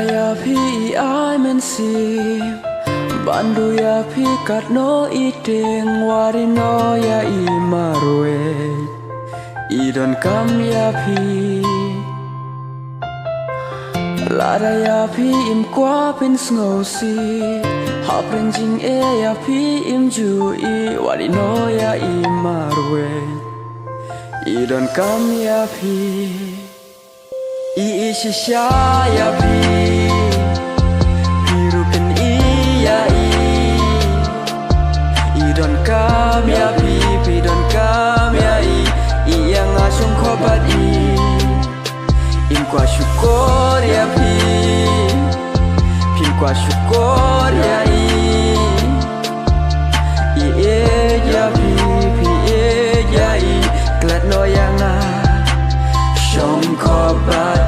ya phi ai men si bandu ya phi kat no iteng wari no ya I marwe I don kam ya phi Lada ya phi im qua pen snow si hop jing e ya phi im ju I wari no ya I marwe I don kam ya phi I shisha ya phi pirukan I ya I don kam ya phi don kam ya I yang asung khobat I im kwa syukur ya phi kwa syukur ya I ya phi ya I glad no yang shong khobat